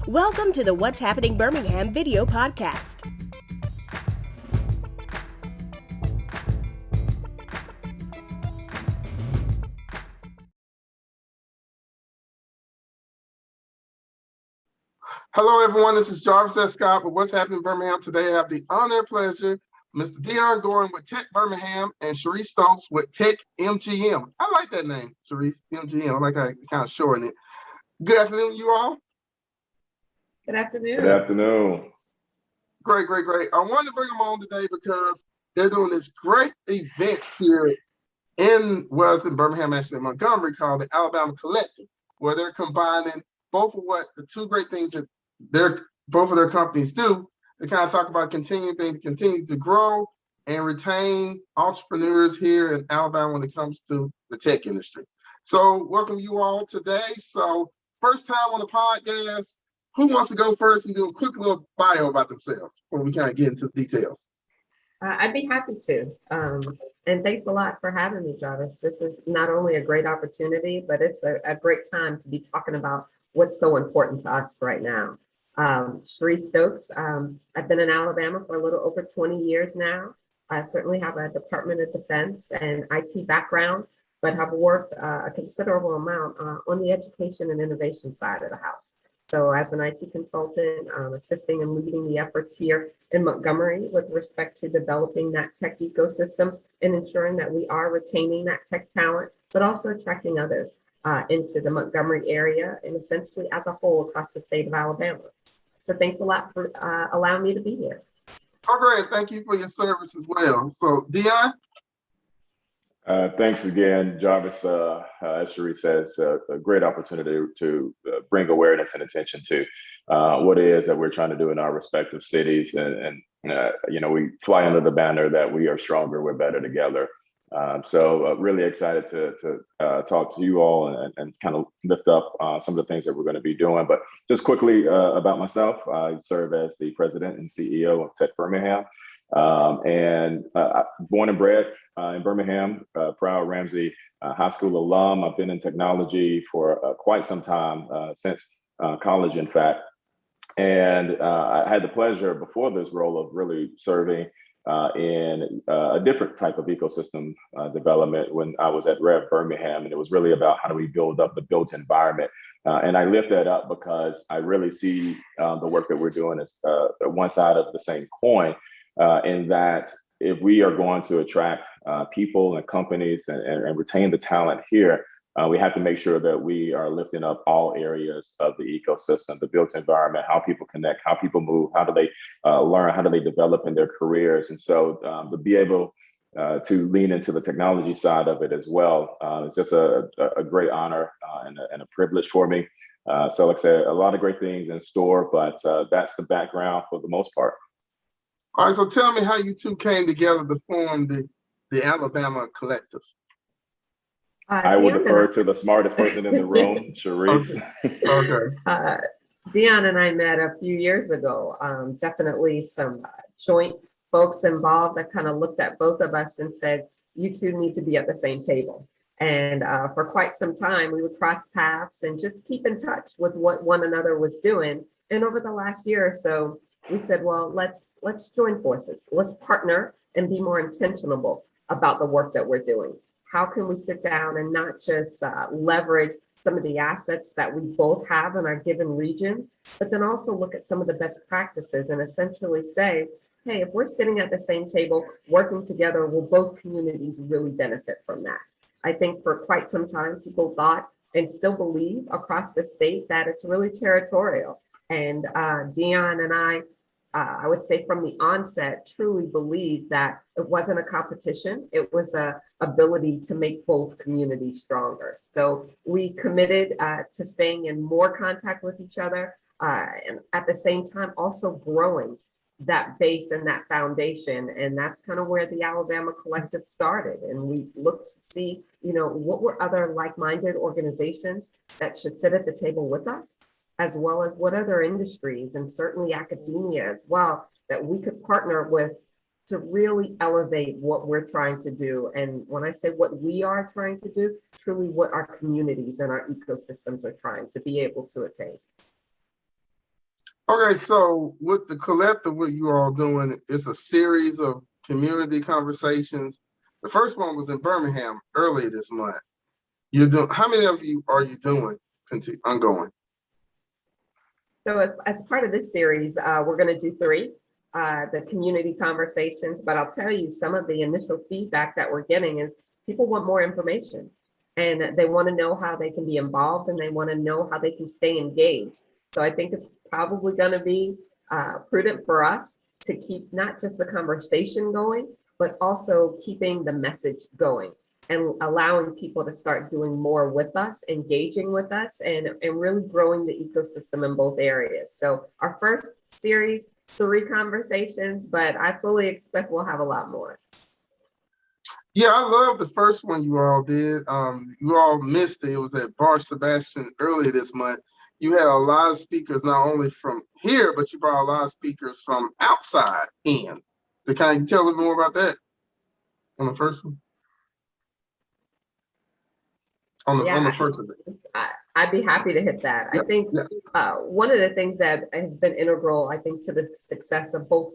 Welcome to the What's Happening Birmingham video podcast. Hello, everyone. This is Jarvis S. Scott with What's Happening Birmingham. Today, I have the honor and pleasure, Mr. Dion Gorin with Tech Birmingham and Sharice Stokes with Tech MGM. I like that name, Sharice MGM. I like how you kind of shorten it. Good afternoon, you all. Good afternoon. Good afternoon. Great. I wanted to bring them on today because they're doing this great event here in Birmingham, actually in Montgomery, called the Alabama Collective, where they're combining both of the two great things that both of their companies do. They kind of talk about continue to grow and retain entrepreneurs here in Alabama when it comes to the tech industry. So welcome you all today. So first time on the podcast, who wants to go first and do a quick little bio about themselves before we kind of get into the details? I'd be happy to. And thanks a lot for having me, Jarvis. This is not only a great opportunity, but it's a great time to be talking about what's so important to us right now. Sharice Stokes, I've been in Alabama for a little over 20 years now. I certainly have a Department of Defense and IT background, but have worked a considerable amount on the education and innovation side of the house. So as an IT consultant, assisting and leading the efforts here in Montgomery with respect to developing that tech ecosystem and ensuring that we are retaining that tech talent, but also attracting others into the Montgomery area and essentially as a whole across the state of Alabama. So thanks a lot for allowing me to be here. Oh, great. Thank you for your service as well. So Dion? Thanks again, Jarvis. As Sharice says, a great opportunity to bring awareness and attention to what it is that we're trying to do in our respective cities. And we fly under the banner that we are stronger, we're better together. So really excited to talk to you all and kind of lift up some of the things that we're going to be doing. But just quickly about myself, I serve as the president and CEO of Tech Birmingham. Born and bred in Birmingham, proud Ramsey High School alum. I've been in technology for quite some time, since college, in fact. And I had the pleasure before this role of really serving in a different type of ecosystem development when I was at Rev Birmingham. And it was really about how do we build up the built environment. And I lift that up because I really see the work that we're doing as one side of the same coin. In that if we are going to attract people and companies and retain the talent here, we have to make sure that we are lifting up all areas of the ecosystem, the built environment, how people connect, how people move, how do they learn, how do they develop in their careers. And so to be able to lean into the technology side of it as well is just a great honor and a privilege for me. So like I said, a lot of great things in store, but that's the background for the most part. All right, so tell me how you two came together to form the Alabama Collective. I will defer to the smartest person in the room, Sharice. Okay. Dion and I met a few years ago. Definitely some joint folks involved that kind of looked at both of us and said, you two need to be at the same table. And for quite some time, we would cross paths and just keep in touch with what one another was doing. And over the last year or so, we said, well, let's join forces. Let's partner and be more intentional about the work that we're doing. How can we sit down and not just leverage some of the assets that we both have in our given regions, but then also look at some of the best practices and essentially say, hey, if we're sitting at the same table, working together, will both communities really benefit from that? I think for quite some time, people thought and still believe across the state that it's really territorial. And Dion and I would say from the onset, truly believe that it wasn't a competition. It was a ability to make both communities stronger. So we committed to staying in more contact with each other and at the same time also growing that base and that foundation. And that's kind of where the Alabama Collective started. And we looked to see, what were other like-minded organizations that should sit at the table with us, as well as what other industries and certainly academia as well that we could partner with to really elevate what we're trying to do. And when I say what we are trying to do, truly what our communities and our ecosystems are trying to be able to attain. Okay, so with the collective, what you all doing, it's a series of community conversations. The first one was in Birmingham earlier this month. You do how many of you are you doing? Ongoing. So as part of this series, we're going to do three, the community conversations, but I'll tell you some of the initial feedback that we're getting is people want more information and they want to know how they can be involved and they want to know how they can stay engaged. So I think it's probably going to be prudent for us to keep not just the conversation going, but also keeping the message going and allowing people to start doing more with us, engaging with us, and really growing the ecosystem in both areas. So our first series, 3 conversations, but I fully expect we'll have a lot more. Yeah, I love the first one you all did. You all missed it. It was at Bar Sebastian earlier this month. You had a lot of speakers, not only from here, but you brought a lot of speakers from outside in. Can you tell a little more about that on the first one? On the first of it. I'd be happy to hit that. Yep, I think one of the things that has been integral, I think, to the success of both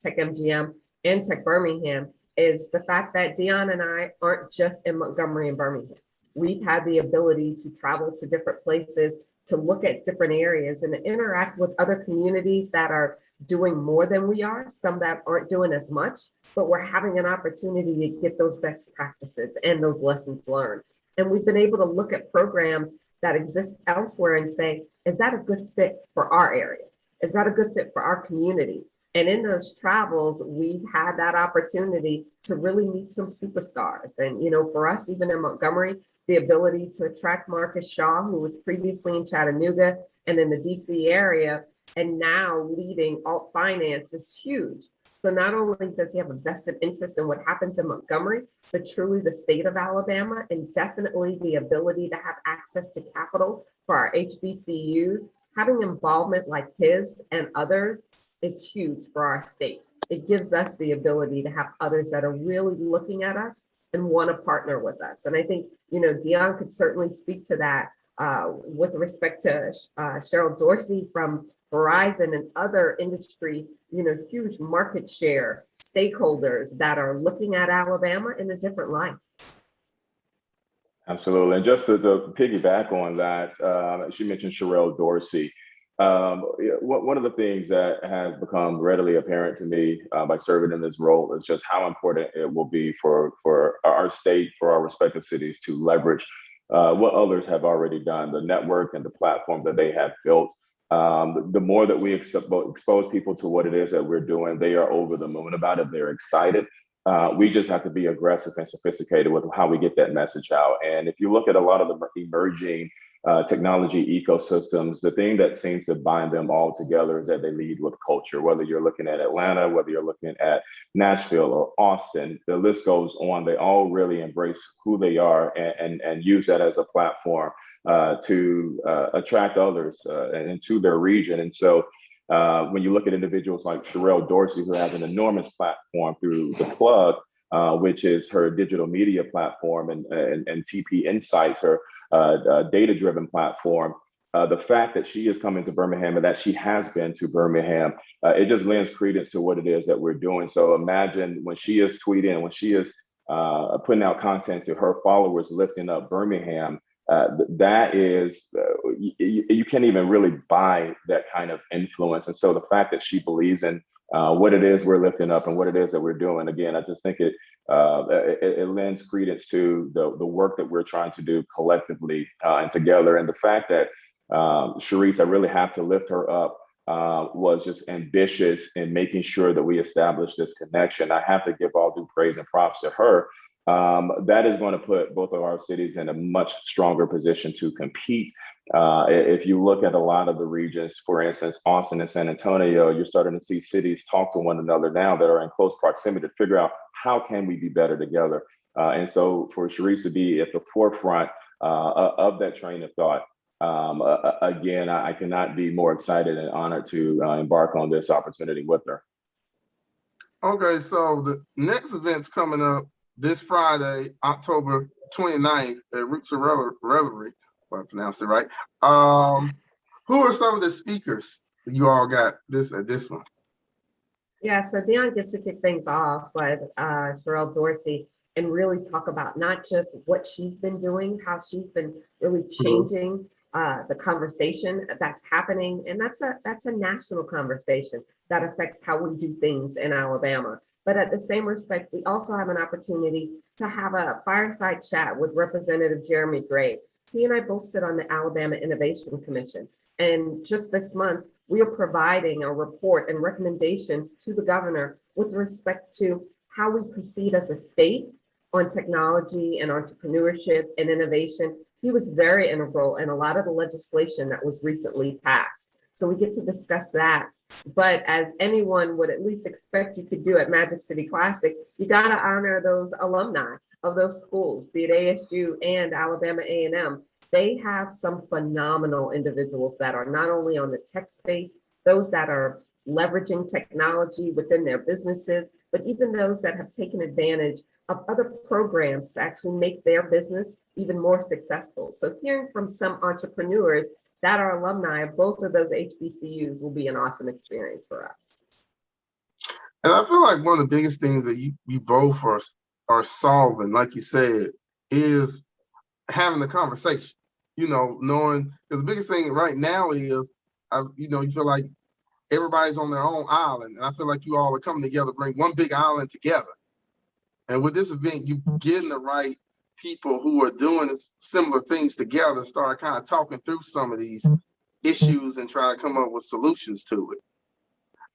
Tech MGM and Tech Birmingham is the fact that Dion and I aren't just in Montgomery and Birmingham. We've had the ability to travel to different places, to look at different areas and to interact with other communities that are doing more than we are, some that aren't doing as much, but we're having an opportunity to get those best practices and those lessons learned. And we've been able to look at programs that exist elsewhere and say, is that a good fit for our area? Is that a good fit for our community? And in those travels, we've had that opportunity to really meet some superstars. And, you know, for us, even in Montgomery, the ability to attract Marcus Shaw, who was previously in Chattanooga and in the DC area, and now leading alt finance is huge. So not only does he have a vested interest in what happens in Montgomery, but truly the state of Alabama, and definitely the ability to have access to capital for our HBCUs, having involvement like his and others is huge for our state. It gives us the ability to have others that are really looking at us and want to partner with us. And I think, you know, Dion could certainly speak to that with respect to Cheryl Dorsey from Verizon and other industry, you know, huge market share stakeholders that are looking at Alabama in a different light. Absolutely. And just to piggyback on that, she mentioned Cheryl Dorsey. One of the things that has become readily apparent to me by serving in this role is just how important it will be for our state, for our respective cities to leverage what others have already done, the network and the platform that they have built. The more that we expose people to what it is that we're doing, they are over the moon about it. They're excited. We just have to be aggressive and sophisticated with how we get that message out. And if you look at a lot of the emerging technology ecosystems, the thing that seems to bind them all together is that they lead with culture. Whether you're looking at Atlanta, whether you're looking at Nashville or Austin, the list goes on. They all really embrace who they are and use that as a platform to attract others into their region. And so when you look at individuals like Cheryl Dorsey, who has an enormous platform through The Plug, which is her digital media platform, and TP Insights, her data-driven platform, the fact that she is coming to Birmingham and that she has been to Birmingham, it just lends credence to what it is that we're doing. So imagine when she is tweeting, when she is putting out content to her followers, lifting up Birmingham, that is, you can't even really buy that kind of influence. And so the fact that she believes in what it is we're lifting up and what it is that we're doing, again, I just think it lends credence to the work that we're trying to do collectively and together. And the fact that Sharice, I really have to lift her up, was just ambitious in making sure that we establish this connection. I have to give all due praise and props to her. That is going to put both of our cities in a much stronger position to compete. If you look at a lot of the regions, for instance, Austin and San Antonio, you're starting to see cities talk to one another now that are in close proximity to figure out how can we be better together. And so for Sharice to be at the forefront of that train of thought, again, I cannot be more excited and honored to embark on this opportunity with her. Okay, so the next event's coming up this Friday, October 29th at Roots of Revelry, if I pronounced it right. Who are some of the speakers you all got this at this one. Yeah, so Dion gets to kick things off, but Sherelle Dorsey, and really talk about not just what she's been doing, how she's been really changing the conversation that's happening, and that's a national conversation that affects how we do things in Alabama. But at the same respect, we also have an opportunity to have a fireside chat with Representative Jeremy Gray. He and I both sit on the Alabama Innovation Commission, and just this month, we are providing a report and recommendations to the governor with respect to how we proceed as a state on technology and entrepreneurship and innovation. He was very integral in a lot of the legislation that was recently passed. So we get to discuss that. But as anyone would at least expect you could do at Magic City Classic, you got to honor those alumni of those schools, be it ASU and Alabama A&M. They have some phenomenal individuals that are not only on the tech space, those that are leveraging technology within their businesses, but even those that have taken advantage of other programs to actually make their business even more successful. So hearing from some entrepreneurs that are alumni of both of those HBCUs will be an awesome experience for us. And I feel like one of the biggest things that you both are solving, like you said, is having the conversation. You know, knowing, because the biggest thing right now is, you feel like everybody's on their own island. And I feel like you all are coming together, bring one big island together. And with this event, you getting the right people who are doing similar things together, start kind of talking through some of these issues and try to come up with solutions to it.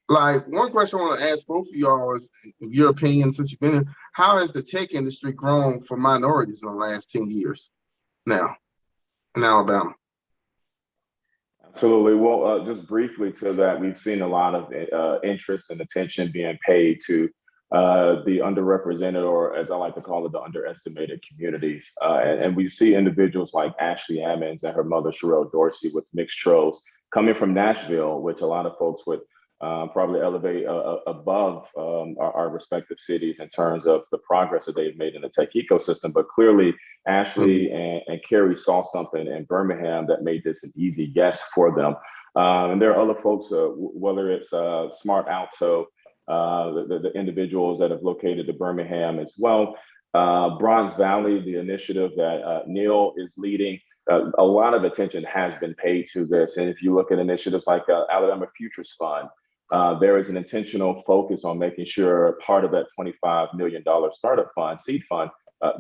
Like, one question I want to ask both of y'all is, in your opinion, since you've been here, how has the tech industry grown for minorities in the last 10 years now in Alabama? Absolutely. Well, just briefly to that, we've seen a lot of interest and attention being paid to the underrepresented, or as I like to call it, the underestimated communities. And we see individuals like Ashley Ammons and her mother, Sherelle Dorsey, with Mixed Tros, coming from Nashville, which a lot of folks would probably elevate above our respective cities in terms of the progress that they've made in the tech ecosystem. But clearly, Ashley and Carrie saw something in Birmingham that made this an easy yes for them. And there are other folks, whether it's Smart Alto, the individuals that have located to Birmingham as well. Bronze Valley, the initiative that Neil is leading, a lot of attention has been paid to this. And if you look at initiatives like Alabama Futures Fund, there is an intentional focus on making sure part of that $25 million startup fund, seed fund,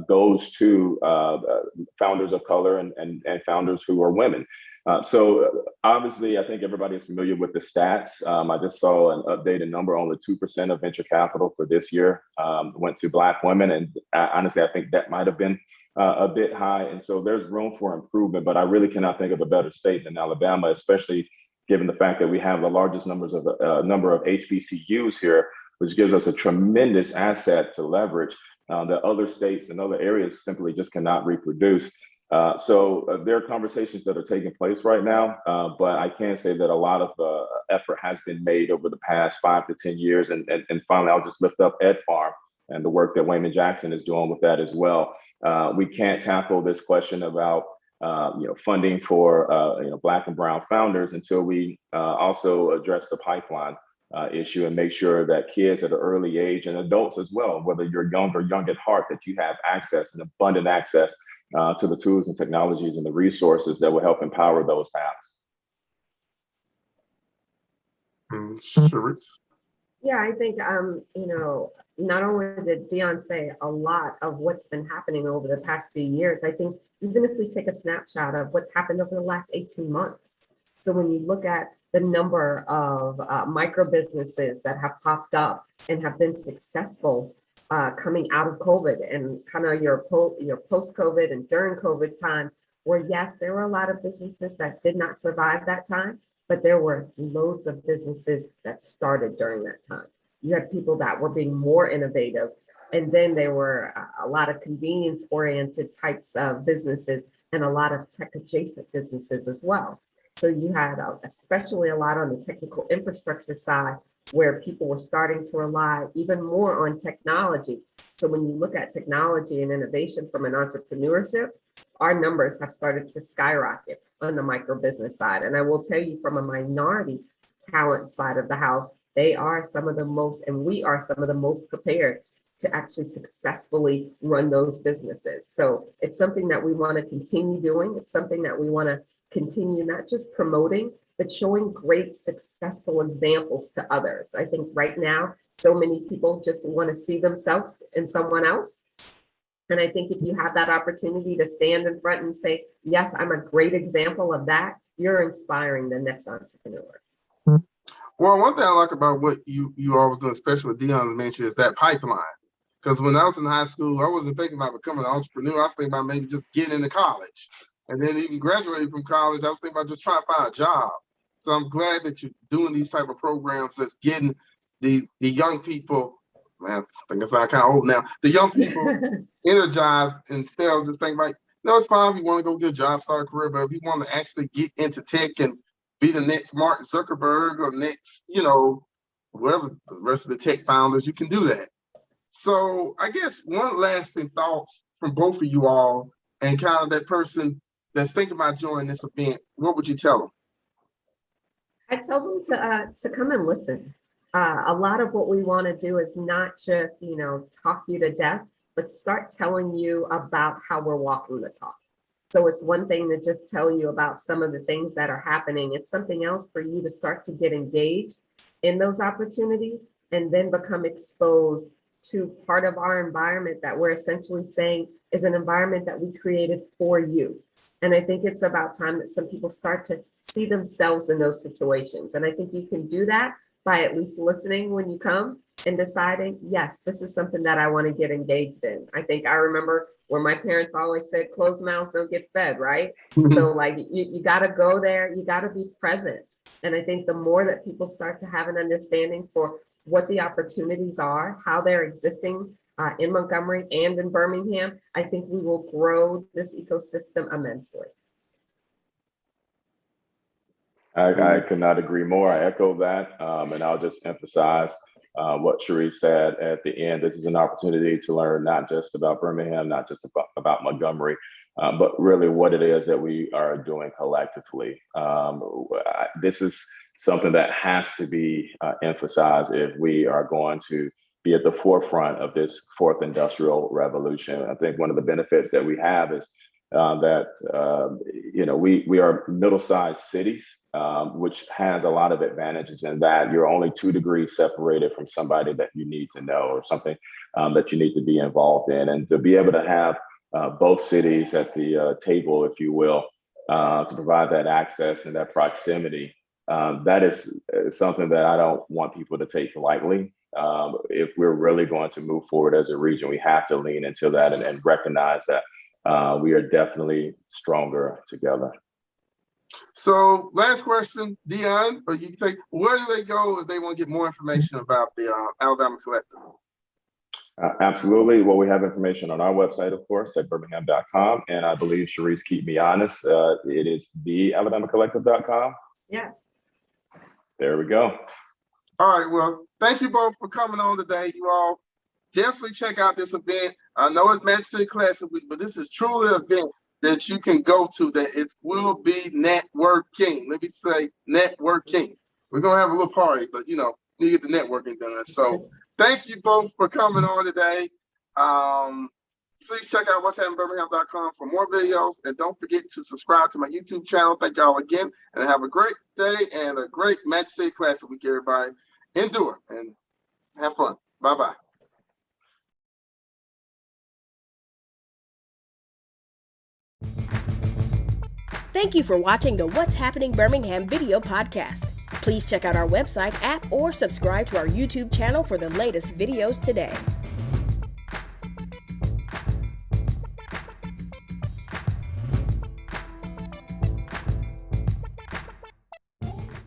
goes to founders of color and founders who are women. So obviously, I think everybody is familiar with the stats. I just saw an updated number. Only 2% of venture capital for this year went to Black women. And honestly, I think that might have been a bit high. And so there's room for improvement, but I really cannot think of a better state than Alabama, especially given the fact that we have the largest number of HBCUs here, which gives us a tremendous asset to leverage that other states and other areas simply just cannot reproduce. So there are conversations that are taking place right now, but I can say that a lot of effort has been made over the past 5 to 10 years. And finally, I'll just lift up Ed Farm and the work that Wayman Jackson is doing with that as well. We can't tackle this question about funding for Black and brown founders until we also address the pipeline issue and make sure that kids at an early age, and adults as well, whether you're young or young at heart, that you have access and abundant access to the tools and technologies and the resources that will help empower those paths. Yeah, I think, not only did Dion say a lot of what's been happening over the past few years, I think even if we take a snapshot of what's happened over the last 18 months. So when you look at the number of micro businesses that have popped up and have been successful coming out of COVID, and kind of your post-COVID and during COVID times, where yes, there were a lot of businesses that did not survive that time, but there were loads of businesses that started during that time. You had people that were being more innovative, and then there were a lot of convenience-oriented types of businesses and a lot of tech-adjacent businesses as well. So you had especially a lot on the technical infrastructure side, where people were starting to rely even more on technology. So when you look at technology and innovation from an entrepreneurship, our numbers have started to skyrocket on the micro business side. And I will tell you, from a minority talent side of the house, they are some of the most, and we are some of the most prepared to actually successfully run those businesses. So it's something that we want to continue doing. It's something that we want to continue not just promoting, but showing great successful examples to others. I think right now, so many people just want to see themselves in someone else. And I think if you have that opportunity to stand in front and say, yes, I'm a great example of that, you're inspiring the next entrepreneur. Well, one thing I like about what you always do, especially what Dion mentioned, is that pipeline. Because when I was in high school, I wasn't thinking about becoming an entrepreneur. I was thinking about maybe just getting into college. And then even graduating from college, I was thinking about just trying to find a job. So I'm glad that you're doing these type of programs that's getting the young people, man, I think I sound kind of old now, the young people energized instead of just thinking like, no, it's fine if you want to go get a job, start a career, but if you want to actually get into tech and be the next Mark Zuckerberg or next, whoever the rest of the tech founders, you can do that. So I guess one lasting thoughts from both of you all and kind of that person that's thinking about joining this event, what would you tell them? I tell them to come and listen. A lot of what we want to do is not just, talk you to death, but start telling you about how we're walking the talk. So it's one thing to just tell you about some of the things that are happening. It's something else for you to start to get engaged in those opportunities and then become exposed to part of our environment that we're essentially saying is an environment that we created for you. And I think it's about time that some people start to see themselves in those situations. And I think you can do that by at least listening when you come and deciding, yes, this is something that I want to get engaged in. I think I remember when my parents always said, closed mouths don't get fed, right? So like you got to go there, you got to be present. And I think the more that people start to have an understanding for what the opportunities are, how they're existing in Montgomery and in Birmingham, I think we will grow this ecosystem immensely. I could not agree more. I echo that. And I'll just emphasize what Cherise said at the end. This is an opportunity to learn not just about Birmingham, not just about Montgomery, but really what it is that we are doing collectively. This is something that has to be emphasized if we are going to be at the forefront of this fourth industrial revolution. I think one of the benefits that we have is that we are middle-sized cities, which has a lot of advantages in that you're only 2 degrees separated from somebody that you need to know or something that you need to be involved in. And to be able to have both cities at the table, if you will, to provide that access and that proximity, that is something that I don't want people to take lightly. If we're really going to move forward as a region, we have to lean into that and recognize that we are definitely stronger together. So last question, Dion, or you can take, where do they go if they want to get more information about the Alabama Collective? Absolutely. Well, we have information on our website, of course, at birmingham.com. And I believe, Cherise, keep me honest, it is thealabamacollective.com. Yeah. There we go. All right. Well, thank you both for coming on today. You all definitely check out this event. I know it's Magic City Classic Week, but this is truly an event that you can go to that it will be networking. Let me say networking. We're going to have a little party, but, you get the networking done. So thank you both for coming on today. Please check out what'shappeningbirmingham.com for more videos. And don't forget to subscribe to my YouTube channel. Thank y'all again. And have a great day and a great Magic City Classic Week, everybody. Endure and have fun. Bye-bye. Thank you for watching the What's Happening Birmingham video podcast. Please check out our website, app, or subscribe to our YouTube channel for the latest videos today.